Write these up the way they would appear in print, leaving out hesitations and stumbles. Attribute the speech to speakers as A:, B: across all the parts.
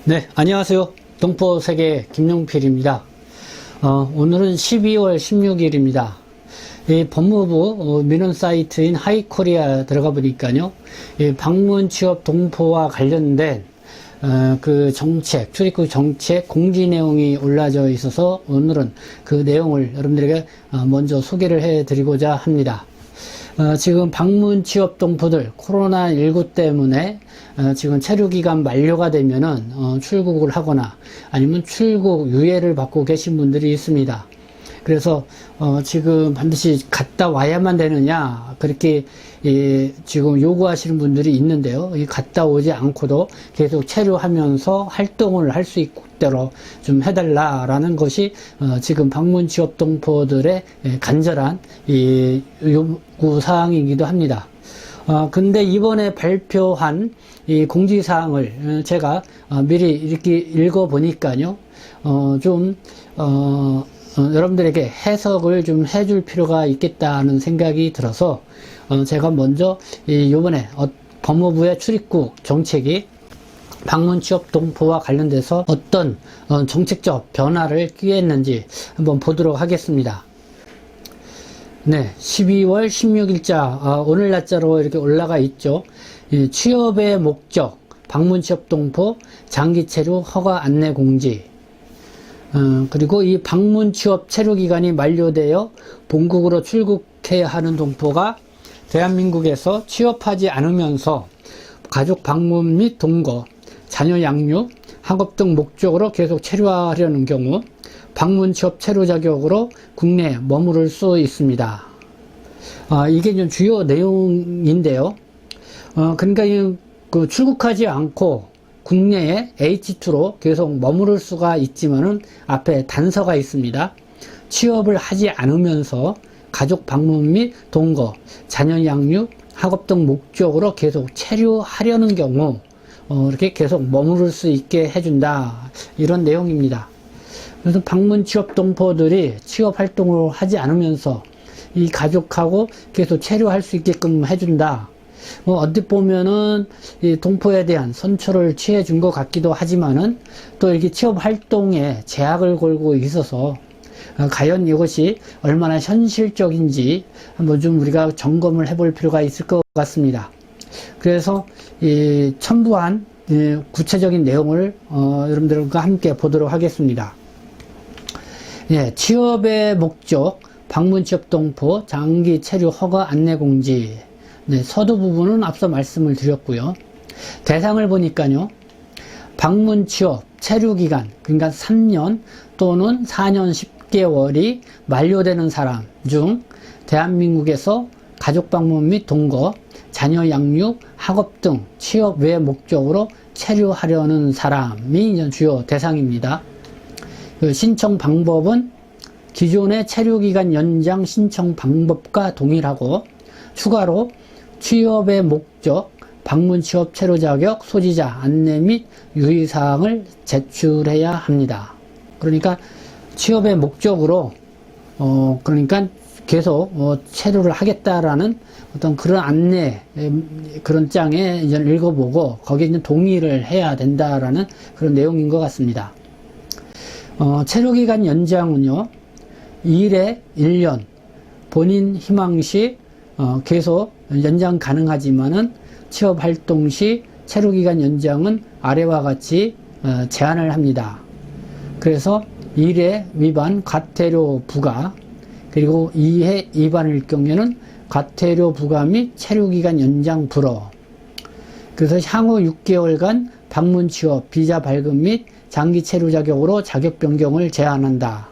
A: 네, 안녕하세요. 동포세계 김용필입니다. 오늘은 12월 16일입니다. 이 법무부 민원 사이트인 하이코리아 들어가 보니까요, 이 방문 취업 동포와 관련된 그 정책, 출입국 정책 공지 내용이 올라져 있어서 오늘은 그 내용을 여러분들에게 먼저 소개를 해 드리고자 합니다. 지금 방문 취업 동포들 코로나19 때문에 지금 체류기간 만료가 되면은 출국을 하거나 아니면 출국 유예를 받고 계신 분들이 있습니다. 그래서 지금 반드시 갔다 와야만 되느냐 그렇게 지금 요구하시는 분들이 있는데요. 갔다 오지 않고도 계속 체류하면서 활동을 할 수 있도록 좀 해달라라는 것이 지금 방문 취업 동포들의 간절한 요구 사항이기도 합니다. 근데 이번에 발표한 이 공지사항을 제가 미리 이렇게 읽어보니까요, 여러분들에게 해석을 좀 해줄 필요가 있겠다는 생각이 들어서 제가 먼저 이번에 법무부의 출입국 정책이 방문 취업 동포와 관련돼서 어떤 정책적 변화를 꾀했는지 한번 보도록 하겠습니다. 네, 12월 16일자 오늘 날짜로 이렇게 올라가 있죠. 취업의 목적, 방문 취업 동포, 장기 체류 허가 안내 공지. 그리고 이 방문 취업 체류 기간이 만료되어 본국으로 출국해야 하는 동포가 대한민국에서 취업하지 않으면서 가족 방문 및 동거, 자녀 양육, 학업 등 목적으로 계속 체류하려는 경우 방문 취업 체류 자격으로 국내에 머무를 수 있습니다. 이게 좀 주요 내용인데요. 그러니까 그 출국하지 않고 국내에 H2로 계속 머무를 수가 있지만은 앞에 단서가 있습니다. 취업을 하지 않으면서 가족 방문 및 동거, 자녀 양육, 학업 등 목적으로 계속 체류하려는 경우 이렇게 계속 머무를 수 있게 해준다, 이런 내용입니다. 그래서 방문 취업 동포들이 취업 활동을 하지 않으면서 이 가족하고 계속 체류할 수 있게끔 해준다. 어떻게 보면은 이 동포에 대한 선처를 취해 준 것 같기도 하지만은 또 이렇게 취업 활동에 제약을 걸고 있어서 과연 이것이 얼마나 현실적인지 한번 좀 우리가 점검을 해볼 필요가 있을 것 같습니다. 그래서 이 첨부한 구체적인 내용을 여러분들과 함께 보도록 하겠습니다. 예, 취업의 목적, 방문 취업 동포, 장기 체류 허가 안내 공지. 네, 서두 부분은 앞서 말씀을 드렸고요. 대상을 보니까요, 방문 취업 체류 기간, 그러니까 3년 또는 4년 10개월이 만료되는 사람 중 대한민국에서 가족 방문 및 동거, 자녀 양육, 학업 등 취업 외 목적으로 체류하려는 사람이 주요 대상입니다. 그 신청 방법은 기존의 체류기간 연장 신청 방법과 동일하고 추가로 취업의 목적, 방문 취업 체류 자격, 소지자 안내 및 유의사항을 제출해야 합니다. 그러니까 취업의 목적으로 그러니까 계속 체류를 하겠다라는 어떤 그런 안내, 그런 장에 이제 읽어보고 거기에 이제 동의를 해야 된다라는 그런 내용인 것 같습니다. 체류기간 연장은요, 1회 1년, 본인 희망시 계속 연장 가능하지만은 취업 활동 시 체류기간 연장은 아래와 같이 제한을 합니다. 그래서 1회 위반 과태료 부과, 그리고 2회 위반일 경우에는 과태료 부과 및 체류기간 연장 불허. 그래서 향후 6개월간 방문 취업 비자 발급 및 장기 체류 자격으로 자격 변경을 제한한다.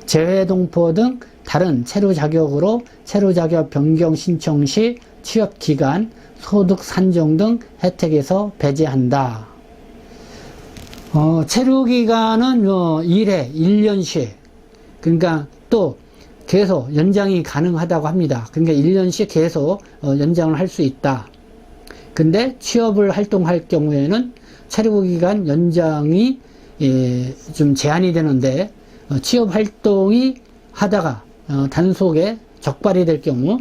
A: 재외 동포 등 다른 체류 자격으로 체류 자격 변경 신청 시 취업 기간, 소득 산정 등 혜택에서 배제한다. 체류 기간은 1회 1년씩, 그러니까 또 계속 연장이 가능하다고 합니다. 그러니까 1년씩 계속 연장을 할 수 있다. 근데 취업을 활동할 경우에는 체류 기간 연장이 좀 제한이 되는데, 취업 활동이 하다가 단속에 적발이 될 경우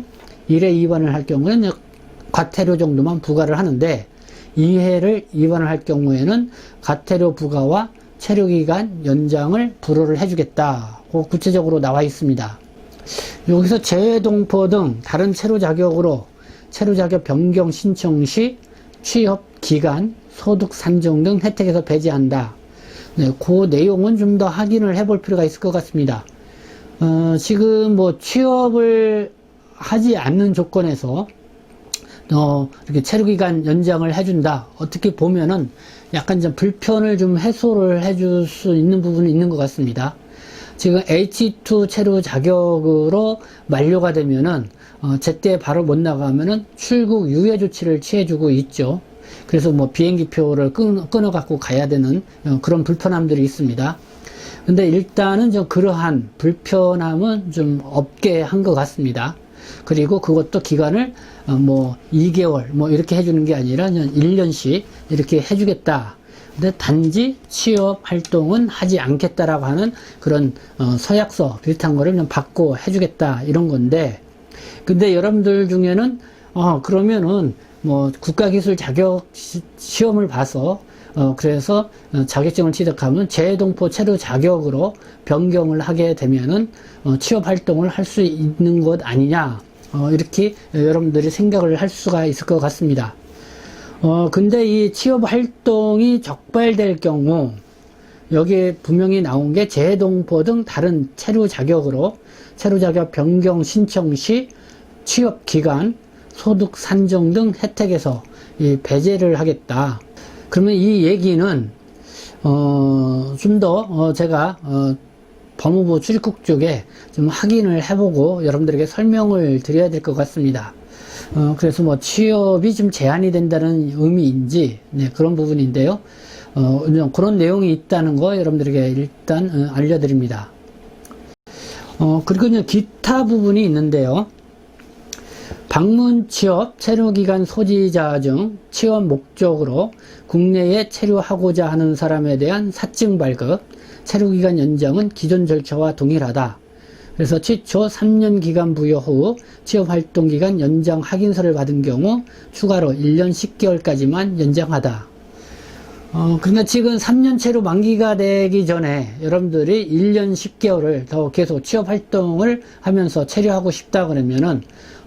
A: 1회 위반을 할 경우는 과태료 정도만 부과를 하는데, 이해를 위반을 할 경우에는 과태료 부과와 체류기간 연장을 불허를 해주겠다. 구체적으로 나와 있습니다. 여기서 재외동포 등 다른 체류 자격으로 체류 자격 변경 신청 시 취업 기간, 소득 산정 등 혜택에서 배제한다. 네, 그 내용은 좀 더 확인을 해볼 필요가 있을 것 같습니다. 지금 뭐 취업을 하지 않는 조건에서 이렇게 체류기간 연장을 해준다. 어떻게 보면은 약간 좀 불편을 좀 해소를 해줄 수 있는 부분이 있는 것 같습니다. 지금 H2 체류 자격으로 만료가 되면은 제때 바로 못 나가면은 출국 유예 조치를 취해주고 있죠. 그래서 뭐 비행기표를 끊어 갖고 가야 되는 그런 불편함들이 있습니다. 근데 일단은 좀 그러한 불편함은 좀 없게 한 것 같습니다. 그리고 그것도 기간을 뭐 2개월 뭐 이렇게 해주는 게 아니라 1년씩 이렇게 해주겠다. 근데 단지 취업 활동은 하지 않겠다라고 하는 그런 서약서 비슷한 거를 그냥 받고 해주겠다 이런 건데, 근데 여러분들 중에는 그러면은 뭐 국가기술 자격 시험을 봐서 그래서 자격증을 취득하면 재외동포 체류 자격으로 변경을 하게 되면은 취업 활동을 할 수 있는 것 아니냐, 이렇게 여러분들이 생각을 할 수가 있을 것 같습니다. 근데 이 취업 활동이 적발될 경우 여기에 분명히 나온 게 재외동포 등 다른 체류 자격으로 체류 자격 변경 신청 시 취업 기간, 소득 산정 등 혜택에서 이 배제를 하겠다. 그러면 이 얘기는 좀 더 제가 법무부 출입국 쪽에 좀 확인을 해보고 여러분들에게 설명을 드려야 될 것 같습니다. 그래서 뭐 취업이 좀 제한이 된다는 의미인지, 네, 그런 부분인데요. 그런 내용이 있다는 거 여러분들에게 일단 알려드립니다. 그리고 기타 부분이 있는데요. 방문 취업 체류기간 소지자 중 취업 목적으로 국내에 체류하고자 하는 사람에 대한 사증 발급, 체류기간 연장은 기존 절차와 동일하다. 그래서 최초 3년 기간 부여 후 취업활동기간 연장 확인서를 받은 경우 추가로 1년 10개월까지만 연장하다. 그러니까 지금 3년째로 만기가 되기 전에 여러분들이 1년 10개월을 더 계속 취업활동을 하면서 체류하고 싶다 그러면은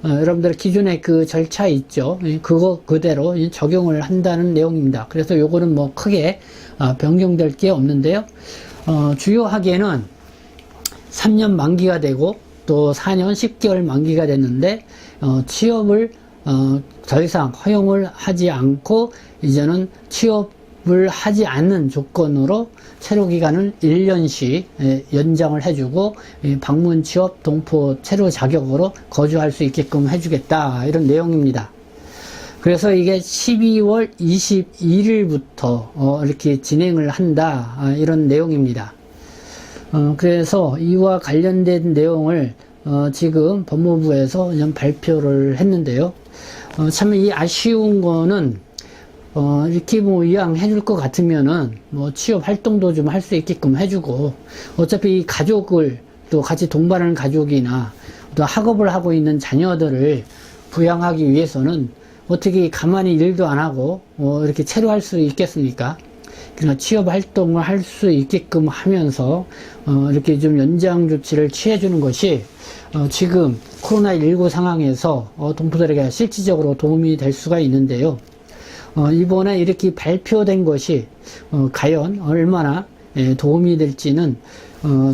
A: 여러분들 기존에 그 절차 있죠. 그거 그대로 적용을 한다는 내용입니다. 그래서 요거는 뭐 크게 변경될 게 없는데요. 주요하게는 3년 만기가 되고 또 4년 10개월 만기가 됐는데 취업을 더 이상 허용을 하지 않고 이제는 취업을 하지 않는 조건으로 체류기간을 1년씩 연장을 해주고 방문 취업 동포 체류 자격으로 거주할 수 있게끔 해주겠다, 이런 내용입니다. 그래서 이게 12월 21일부터 이렇게 진행을 한다, 이런 내용입니다. 그래서 이와 관련된 내용을 지금 법무부에서 그냥 발표를 했는데요. 참 이 아쉬운 거는 이렇게 뭐 이왕 해줄 것 같으면은 뭐 취업 활동도 좀 할 수 있게끔 해주고, 어차피 이 가족을 또 같이 동반하는 가족이나 또 학업을 하고 있는 자녀들을 부양하기 위해서는 어떻게 가만히 일도 안 하고 이렇게 체류할 수 있겠습니까? 그러니까 취업 활동을 할 수 있게끔 하면서 이렇게 좀 연장 조치를 취해주는 것이 지금 코로나19 상황에서 동포들에게 실질적으로 도움이 될 수가 있는데요. 이번에 이렇게 발표된 것이 과연 얼마나 도움이 될지는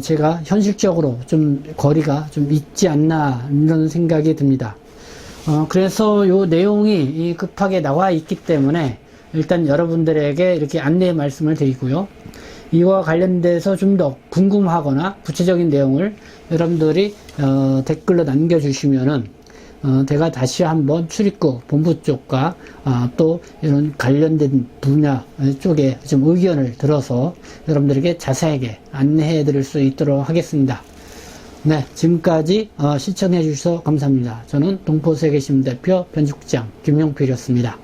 A: 제가 현실적으로 좀 거리가 좀 있지 않나, 이런 생각이 듭니다. 그래서 요 내용이 급하게 나와 있기 때문에 일단 여러분들에게 이렇게 안내 말씀을 드리고요. 이와 관련돼서 좀 더 궁금하거나 구체적인 내용을 여러분들이 댓글로 남겨주시면은 제가 다시 한번 출입국 본부 쪽과 또 이런 관련된 분야 쪽에 좀 의견을 들어서 여러분들에게 자세하게 안내해 드릴 수 있도록 하겠습니다. 네, 지금까지 시청해 주셔서 감사합니다. 저는 동포세계신문 대표 편집국장 김용필이었습니다.